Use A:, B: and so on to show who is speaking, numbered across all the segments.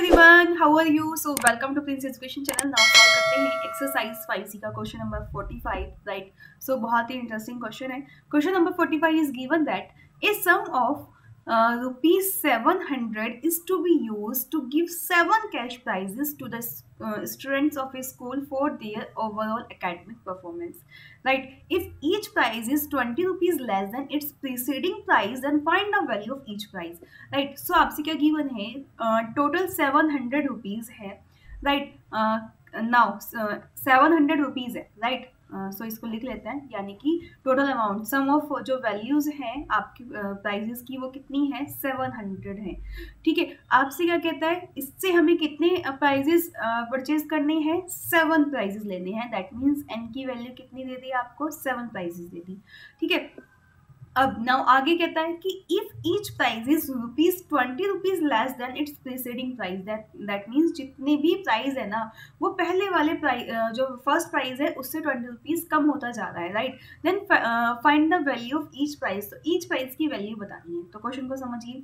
A: Everyone, how are you? So welcome to Prince education channel. Now solve करते हैं exercise 5C का question number 45, right. So बहुत ही interesting question है। Question number 45 is given that a sum of rupees 700 is to be used to give 7 cash prizes to the students of a school for their overall academic performance, right? If each prize is 20 rupees less than its preceding price, then find the value of each prize, right. So आपसे क्या given है? Total 700 rupees है, right. Now 700 rupees है, right. So इसको लिख लेते हैं, यानी कि टोटल अमाउंट सम ऑफ जो वैल्यूज हैं आपकी प्राइजेस की वो कितनी है? 700 है, ठीक है। आपसे क्या कहता है? इससे हमें कितने प्राइजेस परचेज करने हैं? 7 प्राइजेस लेने हैं। दैट मीन्स एन की वैल्यू कितनी दे दी आपको? 7 प्राइजेस दे दी, ठीक है। अब नाउ आगे कहता है कि if each prize is ₹20 less than its preceding price, that means जितने भी प्राइस है ना वो पहले वाले प्राइस जो फर्स्ट प्राइस है उससे 20 रुपीज कम होता जा रहा है, right. Then find the value of each price. तो ईच प्राइस की वैल्यू बतानी है। तो क्वेश्चन को समझिए।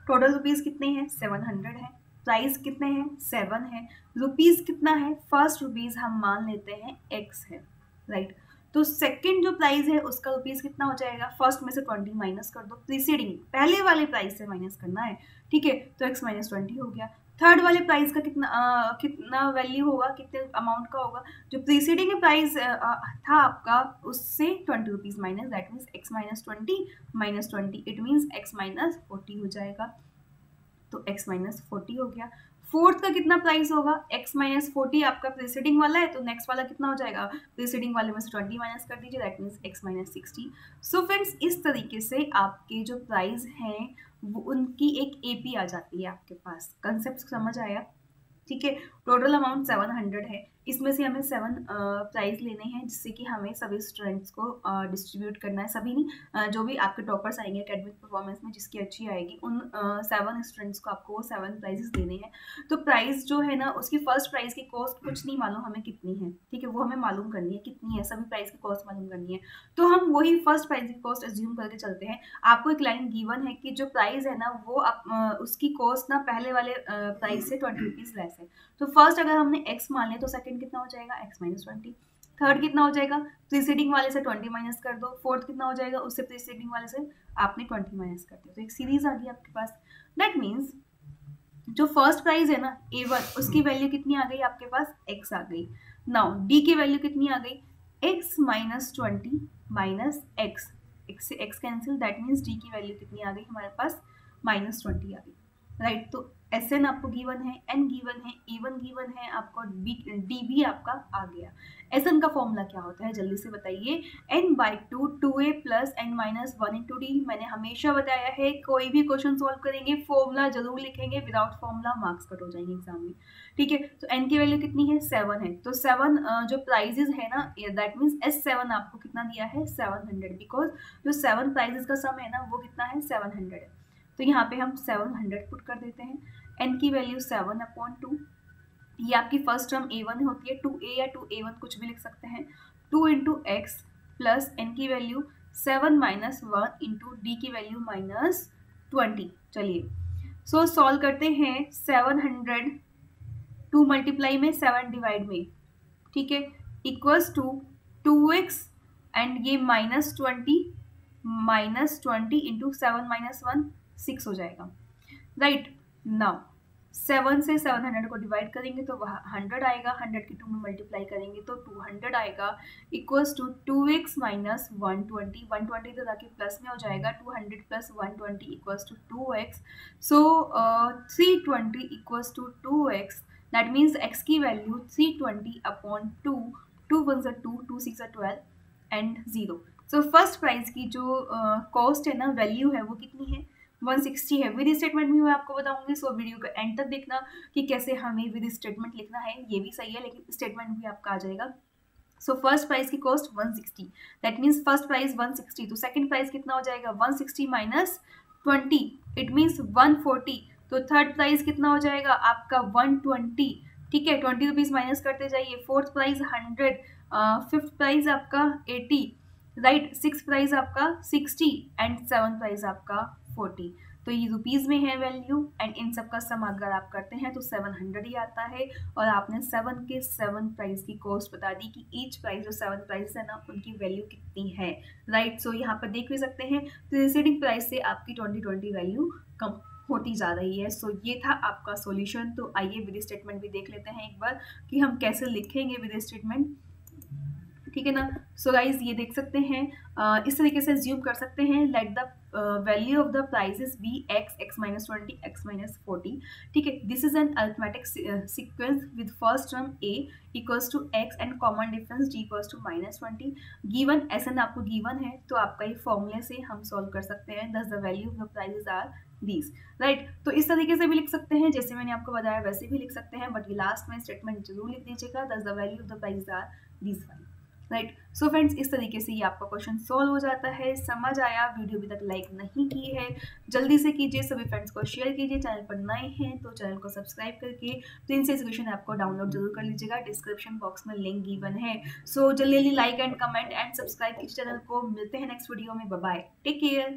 A: टोटल रुपीज कितने हैं? 700 है। प्राइस कितने हैं? 7 है। रुपीज कितना है? फर्स्ट रुपीज हम मान लेते हैं x है, राइट। तो सेकंड जो प्राइस है उसका रुपीज कितना हो जाएगा? फर्स्ट में से 20 माइनस कर दो, प्रीसीडिंग पहले वाले प्राइस से माइनस करना है, ठीक है। तो x माइनस 20 हो गया। थर्ड वाले प्राइस का कितना वैल्यू होगा? कितने अमाउंट का होगा? जो प्रीसीडिंग प्राइस था आपका उससे 20 rupees minus, that means x minus 20 minus 20, it means x minus 40 हो जाएगा। तो x माइनस 40 हो गया। फोर्थ का कितना प्राइस होगा? x माइनस 40 आपका प्रीसीडिंग वाला है, तो नेक्स्ट वाला कितना हो जाएगा? प्रीसीडिंग वाले में से 20 माइनस कर दीजिए, that means x minus 60। So friends, इस तरीके से आपके जो प्राइस हैं वो उनकी एक एपी आ जाती है आपके पास। कंसेप्ट समझ आया? ठीक है। टोटल अमाउंट 700 है। इसमें से हमें 7 प्राइज लेने हैं, जिससे कि हमें सभी स्टूडेंट्स को डिस्ट्रीब्यूट करना है। सभी नहीं, जो भी आपके टॉपर्स आएंगे एकेडमिक परफॉर्मेंस में जिसकी अच्छी आएगी, उन 7 स्टूडेंट्स को आपको वो 7 प्राइजेस देने हैं। तो प्राइस जो है ना, उसकी फर्स्ट प्राइज की कॉस्ट कुछ नहीं मालूम हमें कितनी है, ठीक है। वो हमें मालूम करनी है कितनी है, सभी प्राइस की कॉस्ट मालूम करनी है। तो हम वही फर्स्ट प्राइज की कॉस्ट एज्यूम करके चलते हैं। आपको एक लाइन गिवन है कि जो प्राइस है ना वो उसकी कॉस्ट ना पहले वाले प्राइस से 20 रुपीज लेस है। तो फर्स्ट अगर हमने x मान लिया तो सेकंड कितना हो जाएगा? x minus 20। थर्ड कितना हो जाएगा? प्रीसीडिंग वाले से 20 माइनस कर दो। फोर्थ कितना हो जाएगा? उससे प्रीसीडिंग वाले से आपने 20 माइनस कर दिया, तो एक सीरीज आ गई आपके पास। दैट मीन्स जो फर्स्ट प्राइस है ना A1, उसकी वैल्यू कितनी आ गई आपके पास? x आ गई। नाउ D की वैल्यू कितनी आ गई? x minus 20 minus x, x से x cancel, that means D की वैल्यू कितनी आ गई हमारे पास? माइनस 20 आ गई, राइट। तो Sn आपको गिवन है, N गिवन है, E1 गिवन है, आपको D भी आपका आ गया। Sn का फॉर्मूला क्या होता है जल्दी से बताइए? n/2 2a plus n minus 1 into D. मैंने हमेशा बताया है कोई भी क्वेश्चन सॉल्व करेंगे फॉर्मूला जरूर लिखेंगे, विदाउट फॉर्मूला मार्क्स कट हो जाएंगे एग्जाम में, ठीक है। तो n की वैल्यू कितनी है? 7 है। तो 7 जो प्राइजेस है ना, दैट मीन्स S7 आपको कितना दिया है? 700, बिकॉज जो 7 प्राइजेस का सम है ना वो कितना है? 700 है। तो यहाँ पे हम 700 पुट कर देते हैं। n की वैल्यू 7/2, ये आपकी फर्स्ट टर्म A1 होती है, 2a या 2a1 कुछ भी लिख सकते हैं। 2 इंटू एक्स प्लस n की वैल्यू 7 माइनस 1 इंटू डी की वैल्यू माइनस 20। चलिए सो सॉल्व करते हैं। 700 2 मल्टीप्लाई में 7 डिवाइड में, ठीक है, इक्वल्स टू 2x एंड ये माइनस 20 इंटू 7 माइनस 1 6 हो जाएगा, राइट। नाउ 7 से 700 को डिवाइड करेंगे तो वह 100 आएगा, 100 की 2 में मल्टीप्लाई करेंगे तो 200 आएगा, इक्वल्स टू 2x माइनस 120। 120 तो ताकि प्लस में हो जाएगा, 200 plus 120 equals to 2x। So 320 equals to 2x। That means x की वैल्यू 320/2, 2 1 ज़ा 2, 2 6 ज़ा 12 एंड 0। सो फर्स्ट प्राइस की जो कॉस्ट है ना, वैल्यू है, वो कितनी है? 160 है। विद स्टेटमेंट भी मैं आपको बताऊंगी, सो वीडियो का एंड तक देखना कि कैसे हमें विद स्टेटमेंट लिखना है। ये भी सही है लेकिन स्टेटमेंट भी आपका आ जाएगा। सो फर्स्ट प्राइस की cost 160, that means first price 160, तो सेकंड प्राइस कितना हो जाएगा? 160 माइनस 20, इट मीन्स 140। तो थर्ड प्राइस कितना हो जाएगा आपका? 120, ठीक है। 20 रुपीज माइनस करते जाइए। फोर्थ प्राइस 100, फिफ्थ प्राइस आपका 80, राइट। सिक्स प्राइस आपका 60 एंड सेवन प्राइस आपका 40। तो ये रुपीज़ में है वैल्यू, एंड इन सब का सम अगर आप करते हैं तो 700 ही आता है। और आपने 7 के 7 प्राइस की कॉस्ट बता दी कि ईच प्राइस जो 7 प्राइस है ना उनकी वैल्यू कितनी है, राइट। सो यहाँ पर देख भी सकते हैं प्रीसीडिंग प्राइस से आपकी 2020 वैल्यू कम होती जा रही है। सो ये था आपका सॉल्यूशन। तो आइए विद स्टेटमेंट भी देख लेते हैं एक बार कि हम कैसे लिखेंगे विद स्टेटमेंट, ठीक है ना। सो गाइज ये देख सकते हैं, इस तरीके से ज्यूम कर सकते हैं, let the value of the prizes be x -20 x-40, ठीक है। This is an arithmetic sequence with first term a equals to x and common difference g equals to -20। Given एसन आपको गिवन है तो आपका ये फॉर्मूले से हम सॉल्व कर सकते हैं, thus the value of the prices are these, right. तो इस तरीके से भी लिख सकते हैं जैसे मैंने आपको बताया, वैसे भी लिख सकते हैं, बट ये लास्ट में स्टेटमेंट जरूर लिख दीजिएगा, thus the value of the prices are these five, right. So friends इस तरीके से ये आपका क्वेश्चन सॉल्व हो जाता है। समझ आया? वीडियो अभी तक लाइक नहीं की है जल्दी से कीजिए, सभी फ्रेंड्स को शेयर कीजिए, चैनल पर नए हैं तो चैनल को सब्सक्राइब करके प्रिंस एजुकेशन ऐप को डाउनलोड जरूर कर लीजिएगा, डिस्क्रिप्शन बॉक्स में लिंक गिवन है। सो जल्दी like and comment and subscribe कीजिए चैनल को। मिलते हैं नेक्स्ट वीडियो में, बाय बाय, टेक केयर।